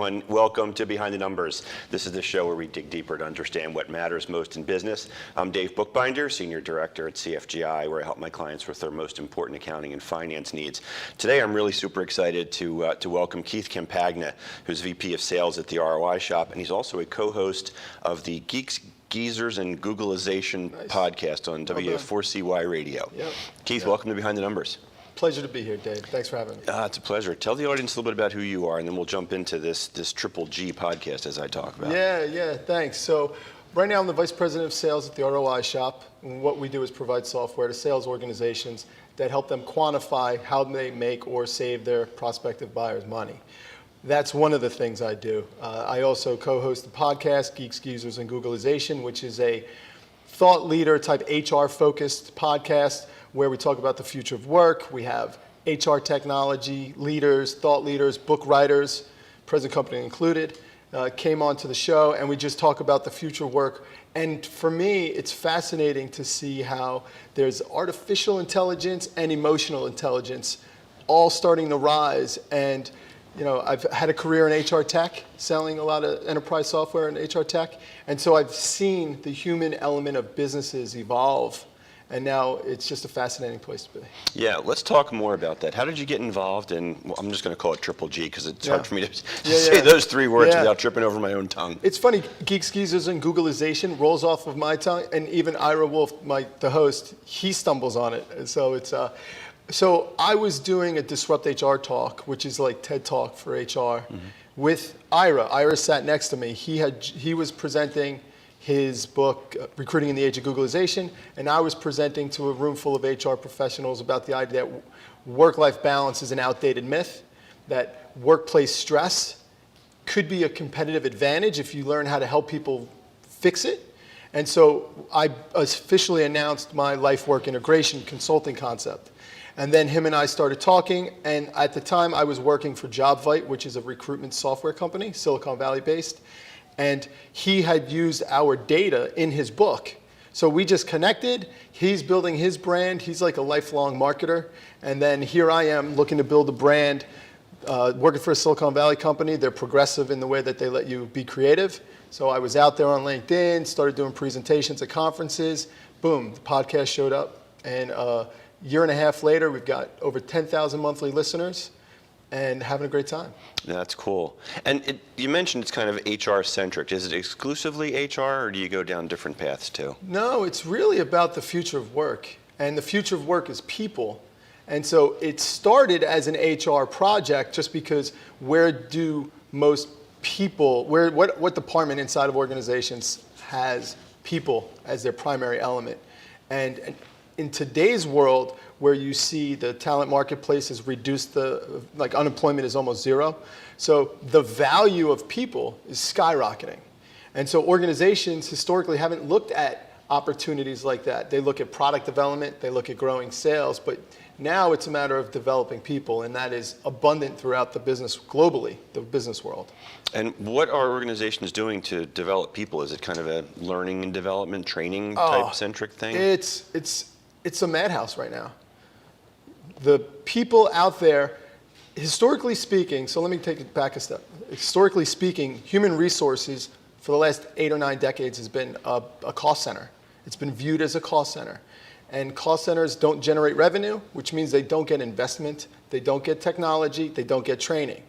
everyone. Welcome to Behind the Numbers. This is the show where we dig deeper to understand what matters most in business. I'm Dave Bookbinder, Senior Director at CFGI, where I help my clients with their most important accounting and finance needs. Today, I'm really super excited to welcome Keith Campagna, who's VP of Sales at the ROI Shop, and he's also a co-host of the Geeks, and Googlization podcast on W4CY Radio. Yep. Keith, welcome to Behind the Numbers. Pleasure to be here, Dave. Thanks for having me. It's a pleasure. Tell the audience a little bit about who you are, and then we'll jump into this Triple G podcast as I talk about. Yeah, thanks. So right now I'm the Vice President of Sales at the ROI Shop. And what we do is provide software to sales organizations that help them quantify how they make or save their prospective buyers money. That's one of the things I do. I also co-host the podcast, Geeks, and Googlization, which is a thought leader type HR-focused podcast where we talk about the future of work. We have HR technology leaders, thought leaders, book writers, present company included, came onto the show, and we just talk about the future of work. And for me, it's fascinating to see how there's artificial intelligence and emotional intelligence all starting to rise. And you know, I've had a career in HR tech, selling a lot of enterprise software in HR tech, and so I've seen the human element of businesses evolve, and now it's just a fascinating place to be. Yeah, let's talk more about that. How did you get involved in, well, I'm just going to call it Triple G because it's hard for me to say those three words without tripping over my own tongue. It's funny, Geeks, and Googlization rolls off of my tongue, and even Ira Wolf, the host, he stumbles on it, and so it's... So I was doing a Disrupt HR talk, which is like TED Talk for HR, with Ira. Ira sat next to me. He was presenting his book, Recruiting in the Age of Googlization, and I was presenting to a room full of HR professionals about the idea that work-life balance is an outdated myth, that workplace stress could be a competitive advantage if you learn how to help people fix it. And so I officially announced my life-work integration consulting concept. And then him and I started talking, and at the time I was working for JobVite, which is a recruitment software company, Silicon Valley based, and he had used our data in his book. So we just connected, he's building his brand, he's like a lifelong marketer, and then here I am looking to build a brand, working for a Silicon Valley company. They're progressive in the way that they let you be creative. So I was out there on LinkedIn, started doing presentations at conferences, boom, the podcast showed up, and year and a half later, we've got over 10,000 monthly listeners and having a great time. That's cool. And you mentioned it's kind of HR-centric. Is it exclusively HR, or do you go down different paths too? No, it's really about the future of work. And the future of work is people. And so it started as an HR project just because where do most people, what department inside of organizations has people as their primary element? And in today's world, where you see the talent marketplace has reduced unemployment is almost zero. So the value of people is skyrocketing. And so organizations historically haven't looked at opportunities like that. They look at product development, they look at growing sales, but now it's a matter of developing people, and that is abundant throughout the business, globally, the business world. And what are organizations doing to develop people? Is it kind of a learning and development, training type centric thing? It's a madhouse right now. The people out there, historically speaking, so let me take it back a step. Historically speaking, human resources for the last 8 or 9 decades has been a cost center. It's been viewed as a cost center. And cost centers don't generate revenue, which means they don't get investment, they don't get technology, they don't get training.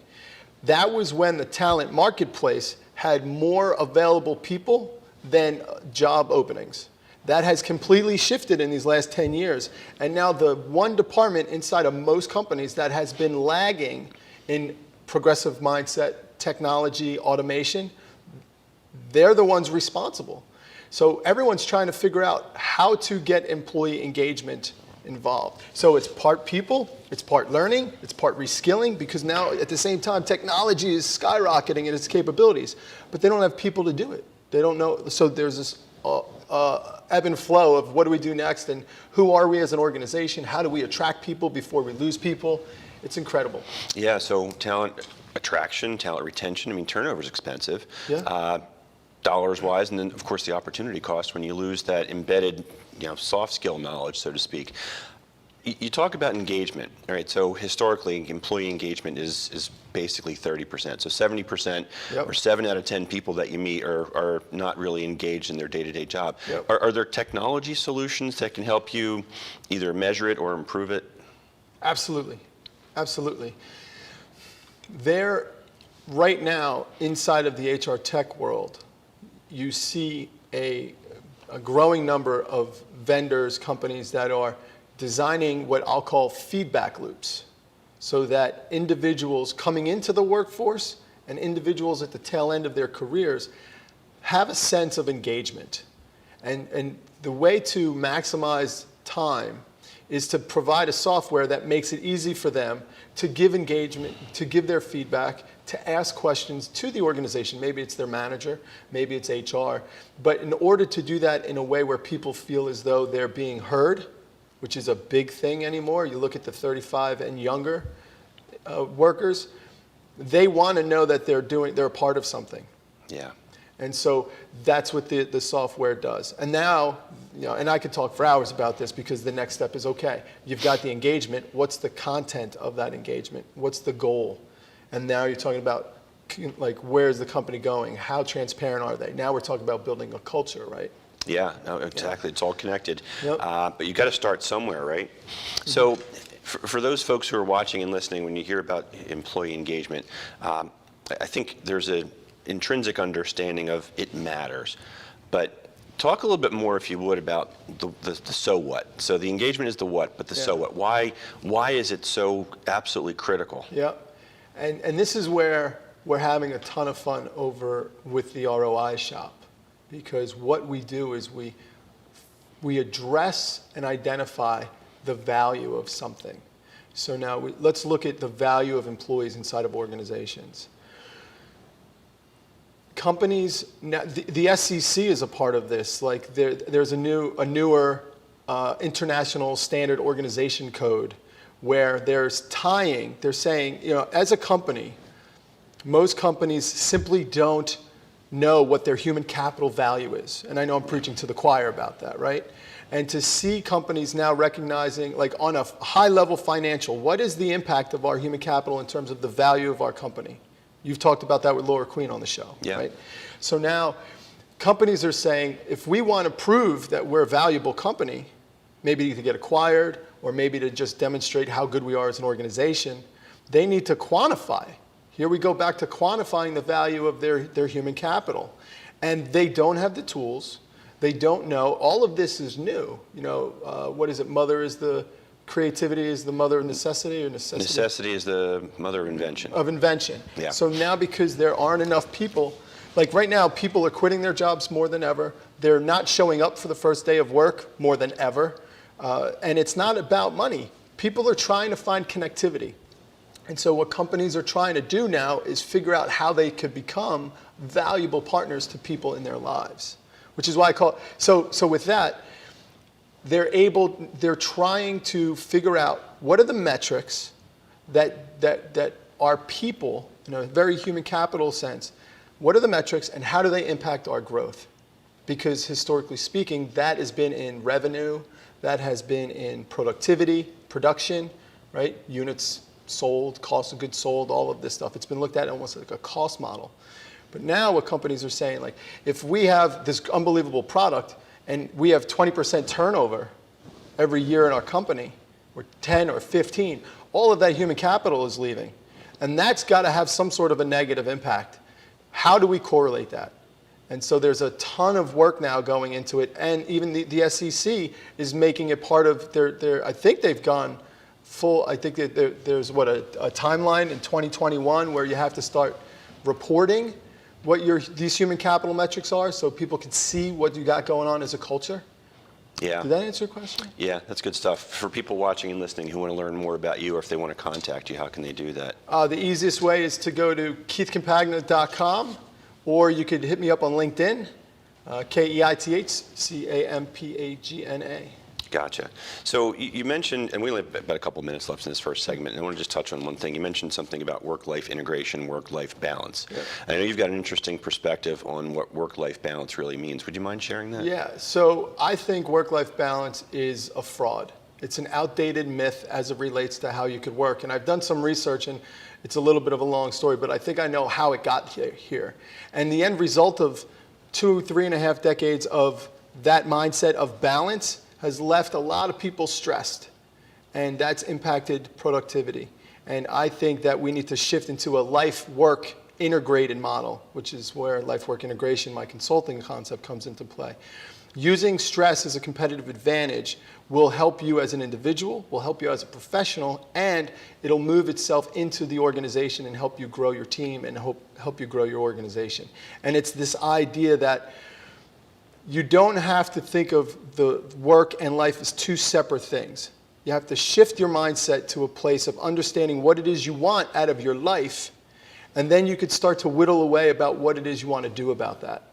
That was when the talent marketplace had more available people than job openings. That has completely shifted in these last 10 years. And now the one department inside of most companies that has been lagging in progressive mindset, technology, automation, they're the ones responsible. So everyone's trying to figure out how to get employee engagement involved. So it's part people, it's part learning, it's part reskilling, because now at the same time, technology is skyrocketing in its capabilities, but they don't have people to do it. They don't know. So there's this ebb and flow of what do we do next, and who are we as an organization? How do we attract people before we lose people? It's incredible. Yeah, so talent attraction, talent retention, I mean, turnover is expensive. Yeah. Dollars-wise, and then, of course, the opportunity cost when you lose that embedded, soft skill knowledge, so to speak. You talk about engagement, all right? So historically, employee engagement is basically 30%. So 70% Yep. or 7 out of 10 people that you meet are not really engaged in their day-to-day job. Yep. Are there technology solutions that can help you either measure it or improve it? Absolutely. Absolutely. Right now, inside of the HR tech world, you see a growing number of vendors, companies that are designing what I'll call feedback loops, so that individuals coming into the workforce and individuals at the tail end of their careers have a sense of engagement. And the way to maximize time is to provide a software that makes it easy for them to give engagement, to give their feedback, to ask questions to the organization. Maybe it's their manager, maybe it's HR. But in order to do that in a way where people feel as though they're being heard, which is a big thing anymore. You look at the 35 and younger workers, they want to know that they're a part of something. Yeah. And so that's what the software does. And now, and I could talk for hours about this, because the next step is, okay, you've got the engagement. What's the content of that engagement? What's the goal? And now you're talking about, like, where's the company going? How transparent are they? Now we're talking about building a culture, right? Yeah, no, exactly. Yeah. It's all connected. Yep. But you got to start somewhere, right? So for those folks who are watching and listening, when you hear about employee engagement, I think there's an intrinsic understanding of it matters. But talk a little bit more, if you would, about the so what. So the engagement is the what, but the so what. Why is it so absolutely critical? Yeah. And this is where we're having a ton of fun over with the ROI Shop. Because what we do is we address and identify the value of something. So now let's look at the value of employees inside of organizations. Companies, now the SEC is a part of this. Like there's a newer international standard organization code where they're saying, as a company, most companies simply don't know what their human capital value is. And I know I'm preaching to the choir about that, right? And to see companies now recognizing, like on a high level financial, what is the impact of our human capital in terms of the value of our company? You've talked about that with Laura Queen on the show, right? So now companies are saying, if we want to prove that we're a valuable company, maybe to get acquired or maybe to just demonstrate how good we are as an organization, they need to quantify. Here we go back to quantifying the value of their human capital. And they don't have the tools. They don't know. All of this is new. What is it? Creativity is the mother of necessity, or necessity? Necessity is the mother of invention. Of invention. Yeah. So now, because there aren't enough people, like right now, people are quitting their jobs more than ever. They're not showing up for the first day of work more than ever. And it's not about money. People are trying to find connectivity. And so what companies are trying to do now is figure out how they could become valuable partners to people in their lives, which is why I call it. So with that, they're trying to figure out what are the metrics that our people, in a very human capital sense, what are the metrics and how do they impact our growth? Because historically speaking, that has been in revenue, that has been in productivity, production, right? Units sold, cost of goods sold, all of this stuff. It's been looked at almost like a cost model. But now what companies are saying, like, if we have this unbelievable product and we have 20% turnover every year in our company, or 10 or 15, all of that human capital is leaving. And that's got to have some sort of a negative impact. How do we correlate that? And so there's a ton of work now going into it. And even the SEC is making it part of their I think they've gone full, I think that there's a timeline in 2021 where you have to start reporting what these human capital metrics are so people can see what you got going on as a culture. Yeah. Did that answer your question? Yeah, that's good stuff. For people watching and listening who want to learn more about you, or if they want to contact you, how can they do that? The easiest way is to go to keithcampagna.com, or you could hit me up on LinkedIn, KeithCampagna. Gotcha. So you mentioned, and we only have about a couple minutes left in this first segment, and I want to just touch on one thing. You mentioned something about work-life integration, work-life balance. Yep. I know you've got an interesting perspective on what work-life balance really means. Would you mind sharing that? Yeah. So I think work-life balance is a fraud. It's an outdated myth as it relates to how you could work. And I've done some research, and it's a little bit of a long story, but I think I know how it got here. And the end result of 3.5 decades of that mindset of balance has left a lot of people stressed, and that's impacted productivity. And I think that we need to shift into a life-work integrated model, which is where life-work integration, my consulting concept, comes into play. Using stress as a competitive advantage will help you as an individual, will help you as a professional, and it'll move itself into the organization and help you grow your team and help you grow your organization. And it's this idea that you don't have to think of the work and life as two separate things. You have to shift your mindset to a place of understanding what it is you want out of your life, and then you could start to whittle away about what it is you want to do about that.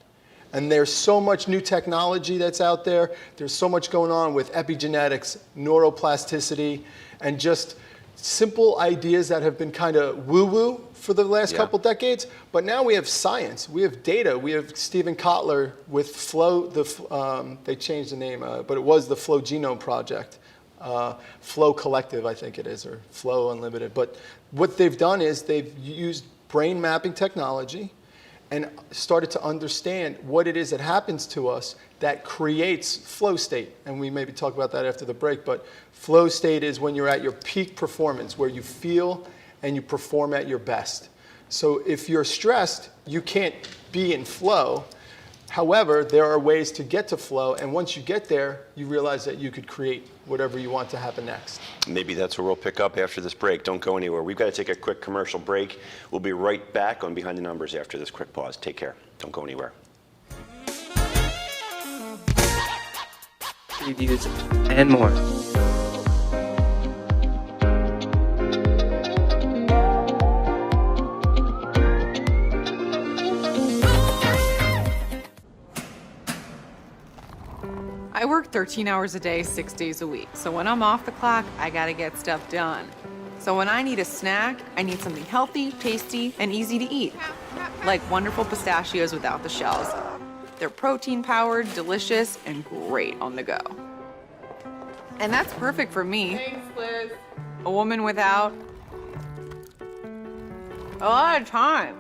And there's so much new technology that's out there. There's so much going on with epigenetics, neuroplasticity, and just simple ideas that have been kind of woo-woo for the last couple decades. But now we have science. We have data. We have Stephen Kotler with Flow. They changed the name, but it was the Flow Genome Project. Flow Collective, I think it is, or Flow Unlimited. But what they've done is they've used brain mapping technology and started to understand what it is that happens to us that creates flow state. And we maybe talk about that after the break, but flow state is when you're at your peak performance, where you feel and you perform at your best. So if you're stressed, you can't be in flow. However, there are ways to get to flow, and once you get there, you realize that you could create whatever you want to happen next. Maybe that's where we'll pick up after this break. Don't go anywhere. We've got to take a quick commercial break. We'll be right back on Behind the Numbers after this quick pause. Take care. Don't go anywhere. Reviews and more. I work 13 hours a day, 6 days a week. So when I'm off the clock, I gotta get stuff done. So when I need a snack, I need something healthy, tasty, and easy to eat. Like wonderful pistachios without the shells. They're protein-powered, delicious, and great on the go. And that's perfect for me. Thanks, Liz. A woman without a lot of time.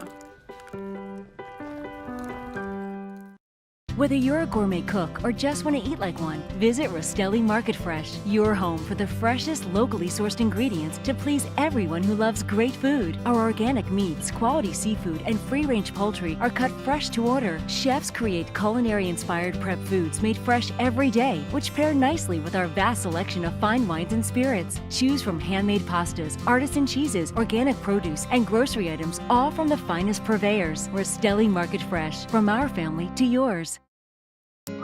Whether you're a gourmet cook or just want to eat like one, visit Rostelli Market Fresh, your home for the freshest, locally sourced ingredients to please everyone who loves great food. Our organic meats, quality seafood, and free-range poultry are cut fresh to order. Chefs create culinary-inspired prep foods made fresh every day, which pair nicely with our vast selection of fine wines and spirits. Choose from handmade pastas, artisan cheeses, organic produce, and grocery items, all from the finest purveyors. Rostelli Market Fresh, from our family to yours.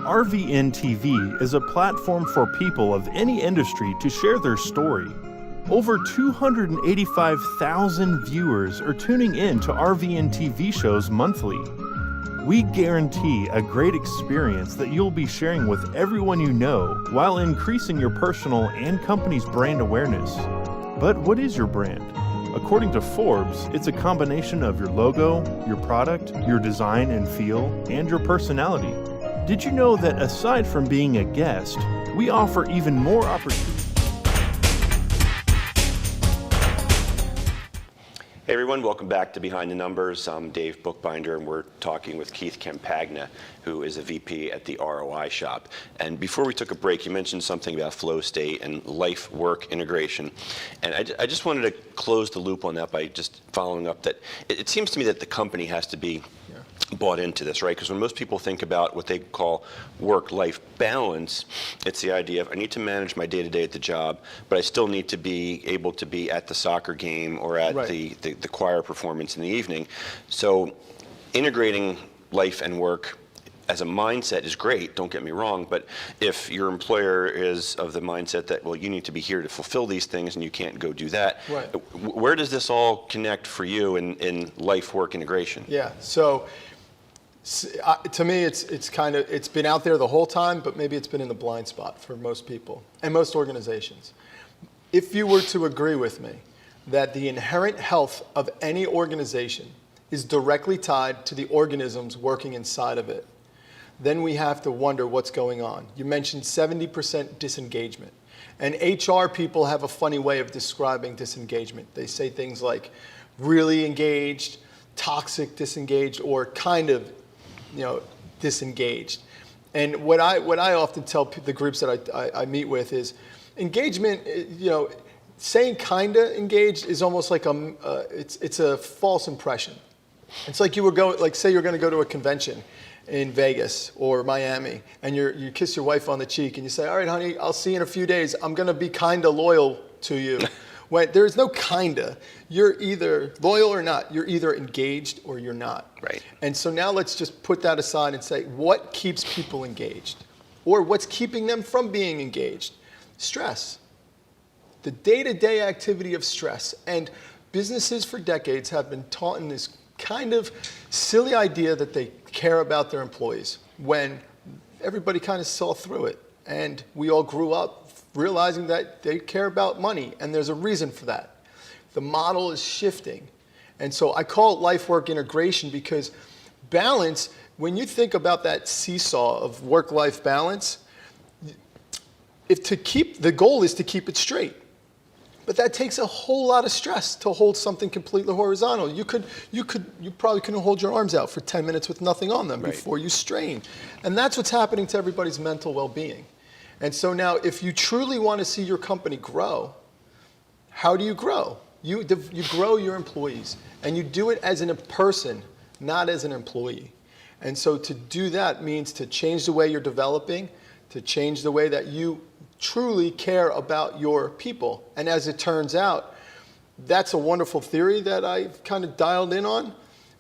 RVN TV is a platform for people of any industry to share their story. Over 285,000 viewers are tuning in to RVN TV shows monthly. We guarantee a great experience that you'll be sharing with everyone you know while increasing your personal and company's brand awareness. But what is your brand? According to Forbes, it's a combination of your logo, your product, your design and feel, and your personality. Did you know that aside from being a guest, we offer even more opportunities? Hey everyone, welcome back to Behind the Numbers. I'm Dave Bookbinder, and we're talking with Keith Campagna, who is a VP at the ROI Shop. And before we took a break, you mentioned something about flow state and life-work integration. And I just wanted to close the loop on that by just following up that it seems to me that the company has to be bought into this, right? Because when most people think about what they call work-life balance, it's the idea of I need to manage my day-to-day at the job, but I still need to be able to be at the soccer game or at the choir performance in the evening. So integrating life and work as a mindset is great, don't get me wrong, but if your employer is of the mindset that, well, you need to be here to fulfill these things and you can't go do that, where does this all connect for you in life-work integration? Yeah, so to me, it's been out there the whole time, but maybe it's been in the blind spot for most people and most organizations. If you were to agree with me that the inherent health of any organization is directly tied to the organisms working inside of it, then we have to wonder what's going on. You mentioned 70% disengagement. And HR people have a funny way of describing disengagement. They say things like really engaged, toxic disengaged, or kind of, disengaged. And what I often tell the groups that I meet with is engagement, saying kinda engaged is almost like it's a false impression. It's like say you're going to go to a convention in Vegas or Miami, and you kiss your wife on the cheek and you say, all right, honey, I'll see you in a few days. I'm going to be kinda loyal to you. When there's no kinda, you're either loyal or not. You're either engaged or you're not. Right. And so now let's just put that aside and say, what keeps people engaged? Or what's keeping them from being engaged? Stress. The day-to-day activity of stress. And businesses for decades have been taught in this kind of silly idea that they care about their employees, when everybody kind of saw through it. And we all grew up realizing that they care about money, and there's a reason for that. The model is shifting. And so I call it life-work integration, because balance, when you think about that seesaw of work-life balance, the goal is to keep it straight. But that takes a whole lot of stress to hold something completely horizontal. You probably couldn't hold your arms out for 10 minutes with nothing on them before you strain. And that's what's happening to everybody's mental well-being. And so now, if you truly want to see your company grow, how do you grow? You grow your employees, and you do it as a person, not as an employee. And so to do that means to change the way you're developing, to change the way that you truly care about your people. And as it turns out, that's a wonderful theory that I've kind of dialed in on,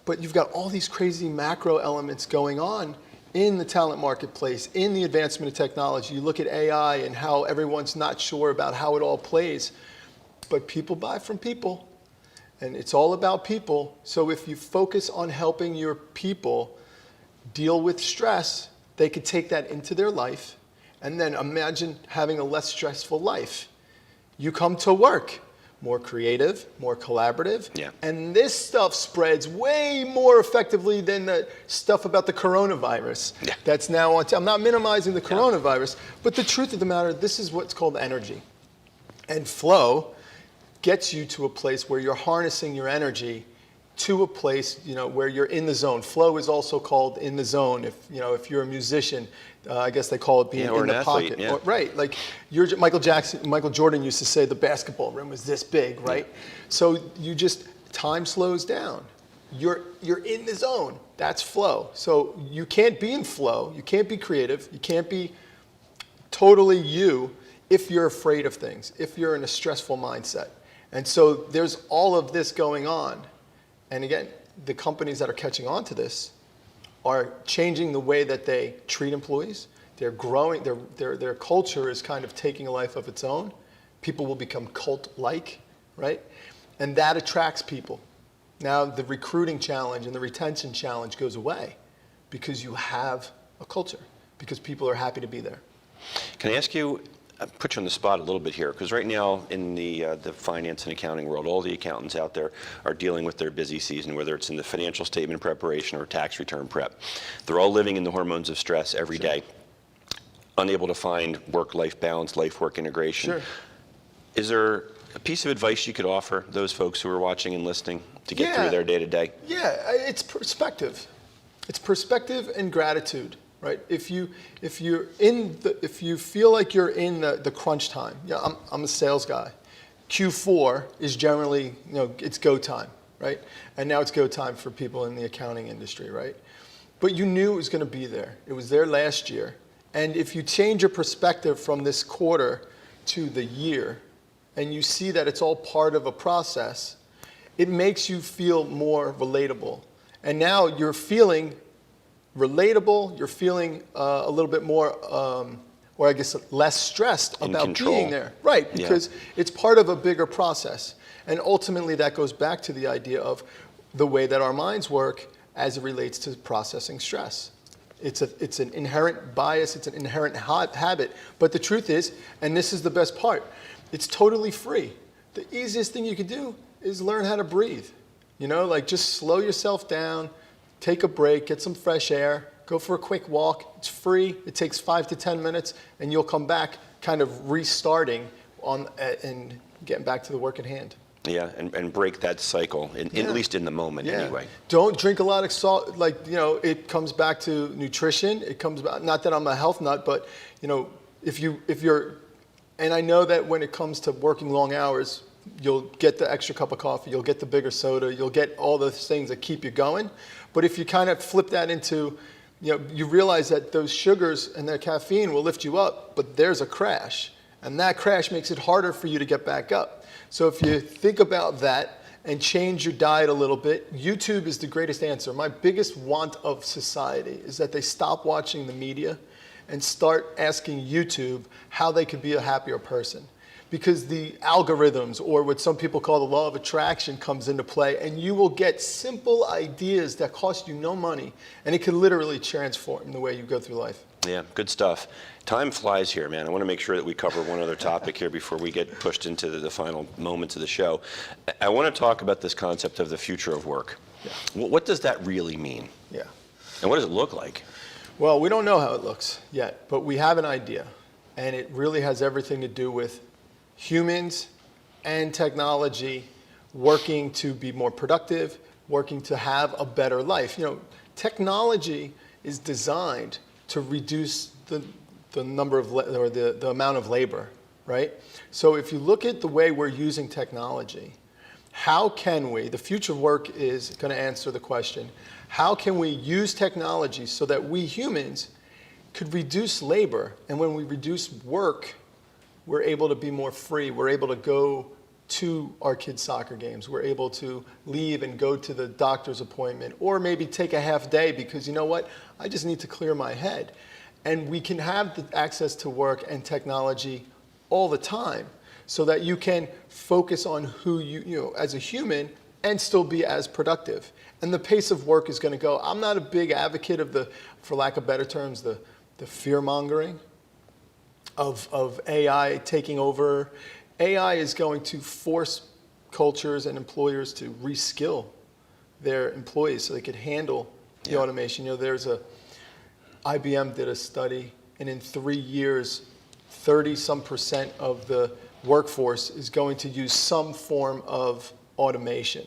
but you've got all these crazy macro elements going on in the talent marketplace, in the advancement of technology. You look at AI and how everyone's not sure about how it all plays, but people buy from people, and it's all about people. So if you focus on helping your people deal with stress, they could take that into their life, and then imagine having a less stressful life. You come to work more creative, more collaborative. Yeah. And this stuff spreads way more effectively than the stuff about the coronavirus. Yeah. That's now on. I'm not minimizing the coronavirus, but the truth of the matter, this is what's called energy. And flow gets you to a place where you're harnessing your energy to a place, where you're in the zone. Flow is also called in the zone. If you're a musician, I guess they call it being or in the athlete, pocket. yeah. Right, like Michael Jordan used to say the basketball rim was this big, right? Yeah. So time slows down. You're in the zone. That's flow. So you can't be in flow. You can't be creative. You can't be totally you if you're afraid of things, if you're in a stressful mindset. And so there's all of this going on. And again, the companies that are catching on to this are changing the way that they treat employees. They're growing, their culture is kind of taking a life of its own. People will become cult-like, right? And that attracts people. Now the recruiting challenge and the retention challenge goes away because you have a culture, because people are happy to be there. Can I ask you, put you on the spot a little bit here, because right now in the finance and accounting world, all the accountants out there are dealing with their busy season, whether it's in the financial statement preparation or tax return prep. They're all living in the hormones of stress every day, unable to find work-life balance, life-work integration. Sure. Is there a piece of advice you could offer those folks who are watching and listening to get through their day-to-day? Yeah, it's perspective. It's perspective and gratitude. Right? If you feel like you're in the crunch time, I'm a sales guy. Q4 is generally, it's go time, right? And now it's go time for people in the accounting industry, right? But you knew it was going to be there. It was there last year. And if you change your perspective from this quarter to the year, and you see that it's all part of a process, it makes you feel more relatable. And now you're feeling relatable, you're feeling a little bit more, or I guess less stressed about being there. Right, because it's part of a bigger process. And ultimately that goes back to the idea of the way that our minds work as it relates to processing stress. It's an inherent bias, it's an inherent habit. But the truth is, and this is the best part, it's totally free. The easiest thing you can do is learn how to breathe. Just slow yourself down, take a break, get some fresh air, go for a quick walk. It's free. It takes 5 to 10 minutes, and you'll come back kind of restarting on and getting back to the work at hand. Yeah, and break that cycle, at least in the moment anyway. Don't drink a lot of salt. Like, it comes back to nutrition. It comes back, not that I'm a health nut, but, if you're, and I know that when it comes to working long hours, you'll get the extra cup of coffee, you'll get the bigger soda, you'll get all those things that keep you going. But if you kind of flip that into, you realize that those sugars and that caffeine will lift you up, but there's a crash. And that crash makes it harder for you to get back up. So if you think about that and change your diet a little bit, YouTube is the greatest answer. My biggest want of society is that they stop watching the media and start asking YouTube how they could be a happier person. Because the algorithms, or what some people call the law of attraction, comes into play, and you will get simple ideas that cost you no money, and it can literally transform the way you go through life. Yeah, good stuff. Time flies here, man. I want to make sure that we cover one other topic here before we get pushed into the final moments of the show. I want to talk about this concept of the future of work. Yeah. What does that really mean? Yeah. And what does it look like? Well, we don't know how it looks yet, but we have an idea. And it really has everything to do with humans and technology working to be more productive, working to have a better life. Technology is designed to reduce the number of or the amount of labor, right? So if you look at the way we're using technology, how can we, the future of work is going to answer the question, how can we use technology so that we humans could reduce labor? And when we reduce work, we're able to be more free. We're able to go to our kids' soccer games. We're able to leave and go to the doctor's appointment, or maybe take a half day because, I just need to clear my head. And we can have the access to work and technology all the time so that you can focus on who you as a human and still be as productive. And the pace of work is going to go. I'm not a big advocate of for lack of better terms, the fear-mongering of AI taking over. AI is going to force cultures and employers to reskill their employees so they could handle the automation. IBM did a study, and in 3 years, 30% of the workforce is going to use some form of automation,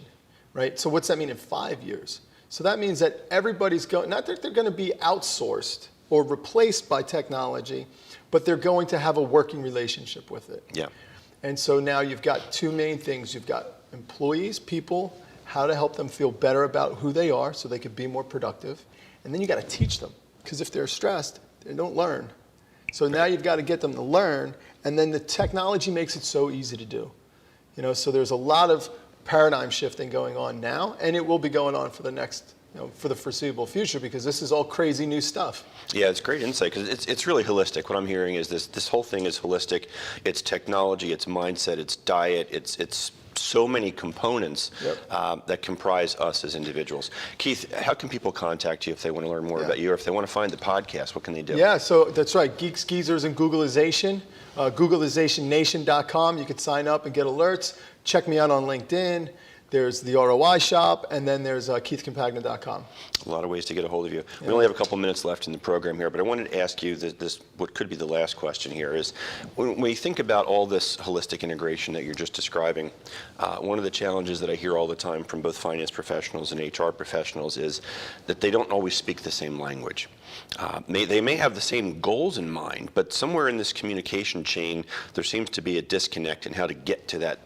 right? So what's that mean in 5 years? So that means that everybody's going, not that they're going to be outsourced or replaced by technology, but they're going to have a working relationship with it. Yeah. And so now you've got two main things. You've got employees, people, how to help them feel better about who they are so they could be more productive. And then you got to teach them, because if they're stressed, they don't learn. So now you've got to get them to learn, and then the technology makes it so easy to do. So there's a lot of paradigm shifting going on now, and it will be going on for the next, for the foreseeable future, because this is all crazy new stuff. Yeah, it's great insight, because it's really holistic. What I'm hearing is this whole thing is holistic. It's technology, it's mindset, it's diet, it's so many components that comprise us as individuals. Keith, how can people contact you if they want to learn more about you, or if they want to find the podcast? What can they do? Yeah, so that's right. Geeks, Geezers, and Googlization. Googlizationnation.com. You can sign up and get alerts. Check me out on LinkedIn. There's the ROI Shop, and then there's keithcampagna.com. A lot of ways to get a hold of you. We only have a couple minutes left in the program here, but I wanted to ask you this what could be the last question here is, when we think about all this holistic integration that you're just describing, one of the challenges that I hear all the time from both finance professionals and HR professionals is that they don't always speak the same language. They may have the same goals in mind, but somewhere in this communication chain, there seems to be a disconnect in how to get to that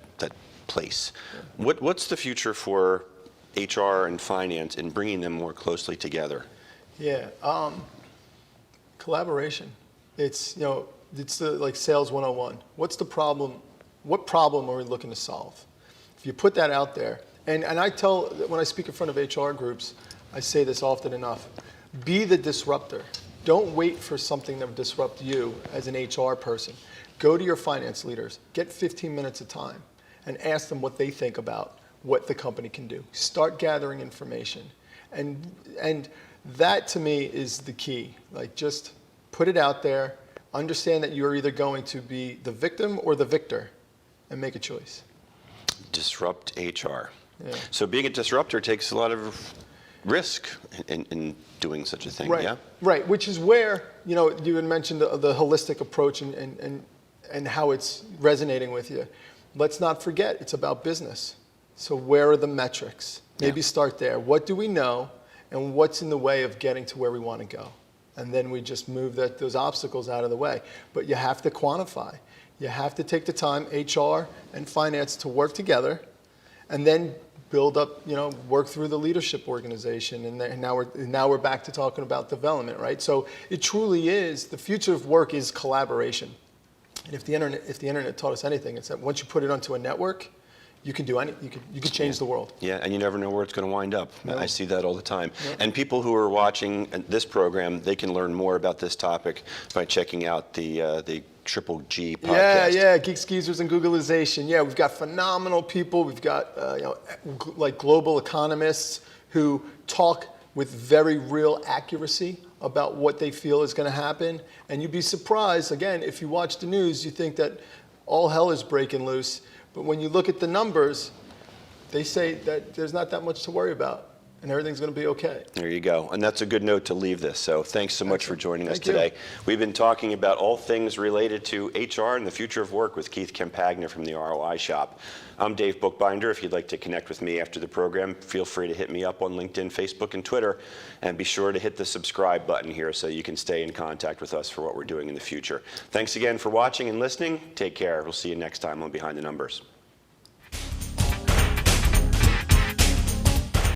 place. What's the future for HR and finance in bringing them more closely together? Yeah, collaboration. It's it's like sales 101. What's the problem? What problem are we looking to solve? If you put that out there, and I tell, when I speak in front of HR groups, I say this often enough: be the disruptor. Don't wait for something that will disrupt you as an HR person. Go to your finance leaders. Get 15 minutes of time and ask them what they think about what the company can do. Start gathering information. And that, to me, is the key. Like, just put it out there, understand that you're either going to be the victim or the victor, and make a choice. Disrupt HR. Yeah. So being a disruptor takes a lot of risk in doing such a thing, right. Yeah? Right, which is where, you had mentioned the holistic approach and and how it's resonating with you. Let's not forget, it's about business. So where are the metrics? Maybe start there. What do we know, and what's in the way of getting to where we want to go? And then we just move those obstacles out of the way. But you have to quantify. You have to take the time, HR and finance, to work together, and then build up, work through the leadership organization. And now we're back to talking about development, right? So it truly is, the future of work is collaboration. And if the internet taught us anything, it's that once you put it onto a network, you can do anything. You can change the world. Yeah, and you never know where it's going to wind up. No. I see that all the time. No. And people who are watching this program, they can learn more about this topic by checking out the Triple G podcast. Yeah, Geeks, Geezers, and Googlization. Yeah, we've got phenomenal people. We've got like global economists who talk with very real accuracy about what they feel is going to happen. And you'd be surprised, again, if you watch the news, you think that all hell is breaking loose. But when you look at the numbers, they say that there's not that much to worry about, and everything's going to be okay. There you go. And that's a good note to leave this. So thanks so much for joining us today. Thank you. We've been talking about all things related to HR and the future of work with Keith Campagna from the ROI Shop. I'm Dave Bookbinder. If you'd like to connect with me after the program, feel free to hit me up on LinkedIn, Facebook, and Twitter. And be sure to hit the subscribe button here so you can stay in contact with us for what we're doing in the future. Thanks again for watching and listening. Take care. We'll see you next time on Behind the Numbers.